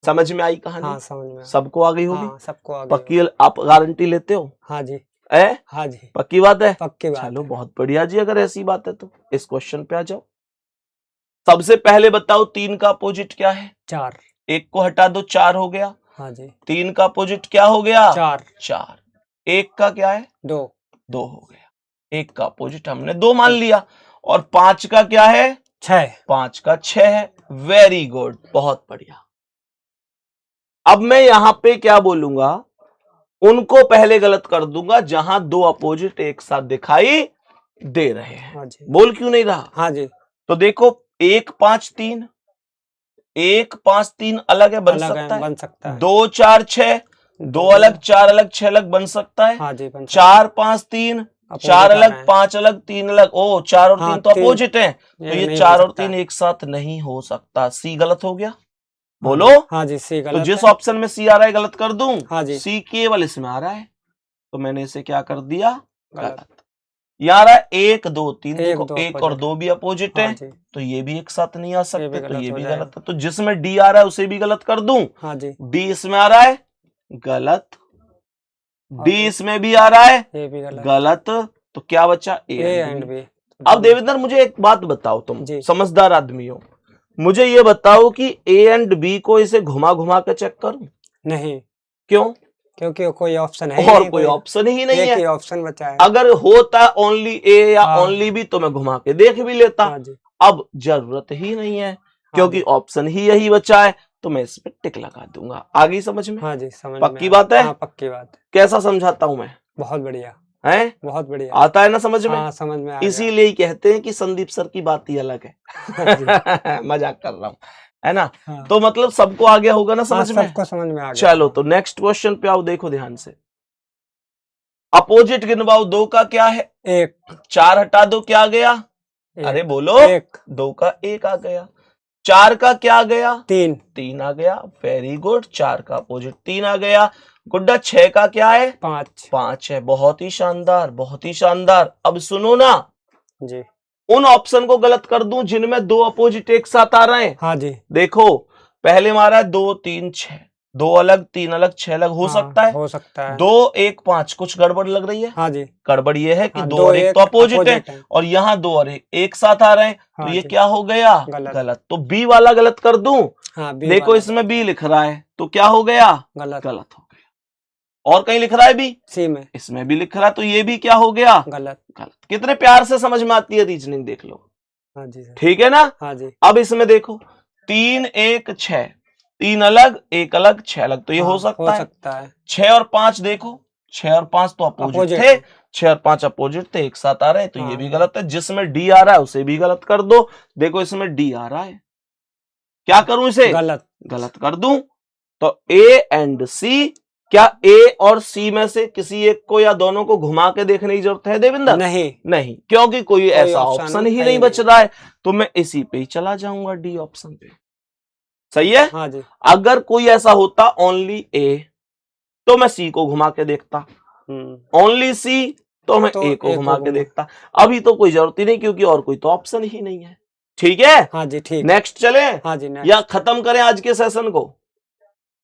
समझ में आई कहानी? हाँ समझ में। सबको आ गई होगी? हाँ सबको आ गई पक्की होगी। आप गारंटी लेते हो? हाँ जी। है? हाँ जी। पक्की बात है? पक्की बात चलो है। बहुत बढ़िया जी, अगर ऐसी बात है तो इस क्वेश्चन पे आ जाओ। सबसे पहले बताओ 3 का अपोजिट क्या है? 4। एक को हटा दो, 4 हो गया। हाँ जी। 3 का अपोजिट क्या हो गया? 4। 4। एक का क्या है? 2। 2 हो गया। एक का अपोजिट हमने 2 मान लिया। और 5 का क्या है? 6। 5 का 6 है। वेरी गुड, बहुत बढ़िया। अब मैं यहां पे क्या बोलूंगा, उनको पहले गलत कर दूंगा जहां 2 अपोजिट एक साथ दिखाई दे रहे हैं। हाँ जी। बोल क्यों नहीं रहा? हाँ जी। तो देखो 1 5 3, 1 5 3 अलग है, बन अलग सकता है, है। बन सकता है। 2 4 6, 2 अलग, 4 अलग, 6 अलग बन सकता है। हाँ जी बन सकता है। 4 5 3, Opposite 4 आ अलग, रहे हैं। 5 अलग, 3 अलग। ओ 4 और हाँ 3 तो 3 अपोजिट हैं, तो ये ये नहीं 4 बन और 3 सकता। एक साथ नहीं हो सकता। सी गलत हो गया। हाँ बोलो। जी। हाँ जी सी तो गलत जिस है। ऑप्शन में सी आ रहा है गलत कर दूं? हाँ जी। सी केवल इसमें आ रहा है, तो मैंने इसे क्या कर दिया? गलत। गलत। यहाँ आ रहा है 1 2 3, 1 देखो 2 1 और 2 भी अपोजिट हाँ है, जी। तो ये भी एक साथ नहीं आ ये सकते, भी तो गलत ये हो भी जाएगा। गलत है। तो जिसमें डी आ रहा है उसे भी गलत कर दूं? हाँ जी। डी इसमें आ रहा है, गलत। और डी इसमें भी आ रहा है, ये भी गलत। गलत। तो क्या बचा? A A and and B. B. अब देवेंद्र मुझे एक बात बताओ, तुम जी। समझदार आदमी हो, मुझे ये बताओ कि ए एंड बी को इसे घुमा घुमा के चेक करूं? नहीं, क्यों? क्योंकि कोई ऑप्शन है ही और नहीं, कोई ऑप्शन ही नहीं एक है। ही ऑप्शन बचा है। अगर होता ओनली ए या हाँ। ओनली बी तो मैं घुमा के देख भी लेता। हाँ जी। अब जरूरत ही नहीं है, हाँ क्योंकि जी। ऑप्शन ही यही बचा है, तो मैं इस पे टिक लगा दूंगा। आगे समझ में? हाँ जी समझ में पक्की आ बात है? हाँ पक्की बात है। कैसा समझाता हूं मैं? बहुत बढ़िया। हैं? बहुत बढ़िया। आता है ना समझ में? हाँ समझ में आ गया। इसीलिए ही कहते हैं कि संदीप सर की बात ही अलग हाँ जी। है। मजाक कर रहा हूं, है ना? हाँ। तो मतलब सबको आ गया होगा ना हाँ समझ में? सबको समझ में आ गया। चलो तो नेक्स्ट क्वेश्चन पे आओ, देखो ध्यान से। अपोजिट गिनवाओ, 2 का क्या है? 1। 4 हटा दो, क्या आ गया? अरे बोलो। 1। 2 का 1 आ गया। 4 का क्या आ गया? 3। 3 आ गया। Very good. 4 का अपोजिट 3 आ गया। गुड्डा 6 का क्या है? 5। 5 है। बहुत ही शानदार, बहुत ही शानदार। अब सुनो ना, जी। उन ऑप्शन को गलत कर दूं जिनमें 2 अपोजिट एक साथ आ रहे हैं। हाँ जी। देखो पहले मारा है 2 3 6, 2 अलग, 3 अलग, 6 अलग हो हाँ, सकता है। हो सकता है। 2 1 5, कुछ गड़बड़ लग रही है? हाँ जी। गड़बड़ ये है कि हाँ, 2 दो और 1 तो एक अपोजिट है, opposite है। और यहाँ 2 और 1 एक साथ आ रहे हैं, तो हाँ ये जी। क्या हो गया? गलत। गलत। तो बी वाला गलत कर दूं? हाँ बी देखो वाला इसमें बी लिख रहा है, तो क्या हो गया? गलत। गलत हो गया। और कहीं लिख रहा है बी, सी में इसमें भी लिख रहा है, तो ये भी क्या हो गया? गलत। गलत। कितने प्यार से समझ में आती है रीजनिंग, देख लो। हाँ जी सर। ठीक है ना? हाँ जी। अब इसमें देखो 3 1 6, 3 अलग, 1 अलग, 6 अलग, तो ये हाँ, हो सकता है। सकता है। 6 और 5 देखो, 6 और 5 तो अपोजिट Opposite थे, है। 6 और 5 अपोजिट थे, एक साथ आ रहे हैं, तो ये हाँ। भी गलत है। जिसमें डी आ रहा है उसे भी गलत कर दो। देखो इसमें डी आ रहा है, क्या करूं इसे? गलत। गलत कर दूं। तो ए एंड सी, क्या ए और सी में से किसी एक को या दोनों को घुमा के देखने की जरूरत है देवेंद्र? नहीं। नहीं, क्योंकि कोई ऐसा ऑप्शन ही नहीं बच रहा है, तो मैं इसी पे ही चला जाऊंगा, डी ऑप्शन पे। सही है? हाँ जी। अगर कोई ऐसा होता ओनली ए, तो मैं सी को घुमा के देखता। ओनली सी, तो मैं तो ए को ए घुमा को के घुमा। देखता। अभी तो कोई जरूरत ही नहीं, क्योंकि और कोई तो ऑप्शन ही नहीं है। ठीक है, हाँ जी ठीक। नेक्स्ट चले हाँ जी या नेक्स्ट। खत्म करें आज के सेशन को?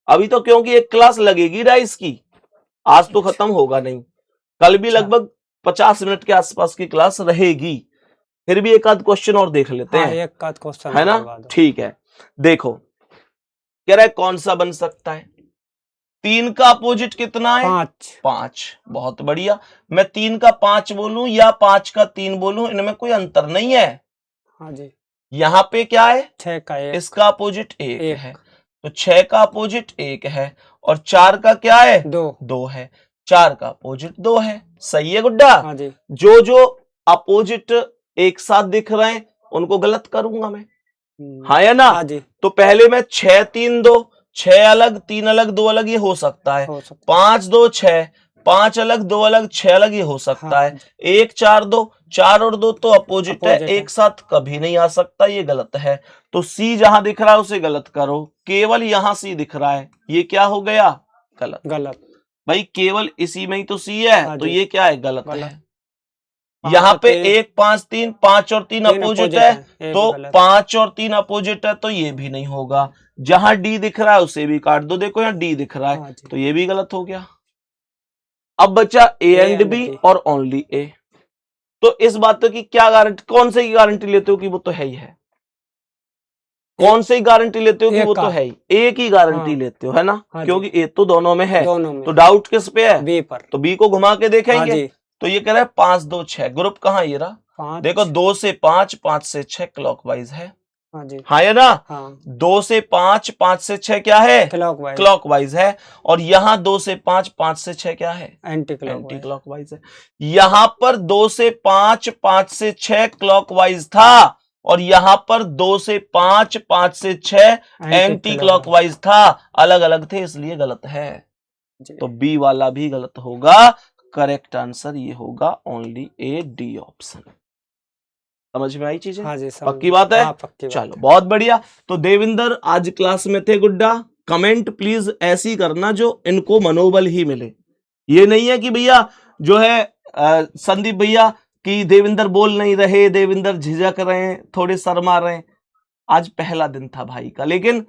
अभी तो क्योंकि एक क्लास लगेगी ना इसकी, आज तो खत्म होगा नहीं, कल भी अच्छा। लगभग 50 मिनट के आसपास की क्लास रहेगी। फिर भी एक आध क्वेश्चन और देख लेते हाँ हैं, एक आध क्वेश्चन है ना? करवा दो। ठीक है, देखो कह रहा है कौन सा बन सकता है। 3 का अपोजिट कितना है? 5। 5। बहुत बढ़िया। मैं 3 का 5 बोलूं या 5 का 3 बोलूं, इनमें कोई अंतर नहीं है। हाँ जी। यहां पे क्या है? 6 का 1। इसका अपोजिट 1 1। है, तो 6 का अपोजिट 1 है, और 4 का क्या है? 2। 2 है। 4 का अपोजिट 2 है। सही है गुड्डा? हाँ जी। जो जो अपोजिट एक साथ दिख रहे हैं उनको गलत करूंगा मैं, हाँ या ना? हाँ जी तो पहले मैं 6 3 2, 6 अलग 3 अलग 2 अलग ये हो सकता है। हो सकता 5 2 6, 5 अलग 2 अलग 6 अलग ये हो सकता हाँ है। 1 4 2, 4 और 2 तो अपोजिट है, अपोजिट है। एक साथ कभी नहीं आ सकता, ये गलत है। तो सी जहां दिख रहा है उसे गलत करो। केवल यहां सी दिख रहा है, ये क्या हो गया? गलत। गलत। भाई केवल इसी में ही तो सी है, हाँ तो जी ये क्या है? गलत गलत। है। यहाँ पे 5 1 5 3, 5 और 3 3 अपोजिट अपोजिट है, है, ये तो भी गलत। 5 और 3 अपोजिट है, तो ये भी नहीं होगा। जहां डी दिख रहा है उसे भी काट दो। देखो यहाँ डी दिख रहा है, हाँ जी। तो ये भी गलत हो गया। अब बचा ए एंड बी और ओनली ए। तो इस बात की क्या गारंटी, कौन से की गारंटी लेते हो कि वो तो है ही है? कौन से की गारंटी लेते हो कि वो तो है ही? ए की गारंटी हाँ। लेते हो, है ना? हाँ क्योंकि ए तो दोनों में है, दोनों में तो डाउट किस पे है? बी पर। तो बी को घुमा के हाँ देखेंगे। जी। तो ये कह रहा है 5 2 6, ग्रुप कहाँ? ये रहा। 5। देखो 2 से 5, 5 से 6 क्लॉकवाइज है, हाँ जी। हाँ या ना? हाँ 2 से 5, 5 से 6 क्या है? क्लॉकवाइज। क्लॉकवाइज है। और यहां 2 से 5, 5 से 6 क्या है? Anti anti clockwise. क्लॉकवाइज है। यहां पर 2 से 5, 5 से 6 क्लॉकवाइज था, और यहां पर 2 से 5, 5 से 6 एंटी क्लॉकवाइज था। अलग अलग थे, इसलिए गलत है। तो बी वाला भी गलत होगा। करेक्ट आंसर ये होगा ओनली ए, डी ऑप्शन। समझ में आई चीजें? हाँ जी पक्की बात है? हाँ, पक्की बात चलो बहुत बढ़िया। तो देविंदर आज क्लास में थे गुड्डा, कमेंट प्लीज ऐसी करना जो इनको मनोबल ही मिले। ये नहीं है कि भैया जो है संदीप भैया कि देविंदर बोल नहीं रहे, देविंदर झिझक रहे हैं, थोड़े शर्मा रहे हैं। आज पहला दिन था भाई का, लेकिन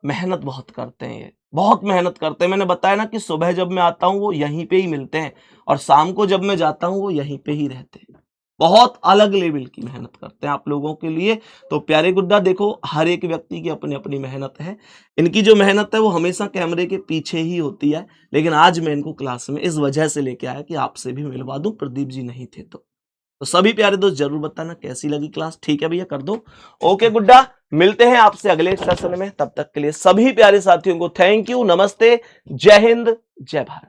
मेहनत बहुत करते हैं, ये बहुत मेहनत करते हैं। मैंने बताया ना कि सुबह जब मैं आता हूं वो यहीं पे ही मिलते हैं, और शाम को जब मैं जाता हूं वो यहीं पे ही रहते हैं। बहुत अलग लेवल की मेहनत करते हैं आप लोगों के लिए। तो प्यारे गुड्डा देखो, हर एक व्यक्ति की अपनी अपनी मेहनत है। इनकी जो मेहनत है वो हमेशा कैमरे के पीछे ही होती है, लेकिन आज मैं इनको क्लास में इस वजह से लेके आया कि आपसे भी मिलवा दूं, प्रदीप जी नहीं थे तो सभी प्यारे दोस्त जरूर बताना कैसी लगी क्लास। ठीक है भैया, कर दो। ओके गुड्डा, मिलते हैं आपसे अगले सेशन में। तब तक के लिए सभी प्यारे साथियों को थैंक यू, नमस्ते, जय हिंद, जय भारत।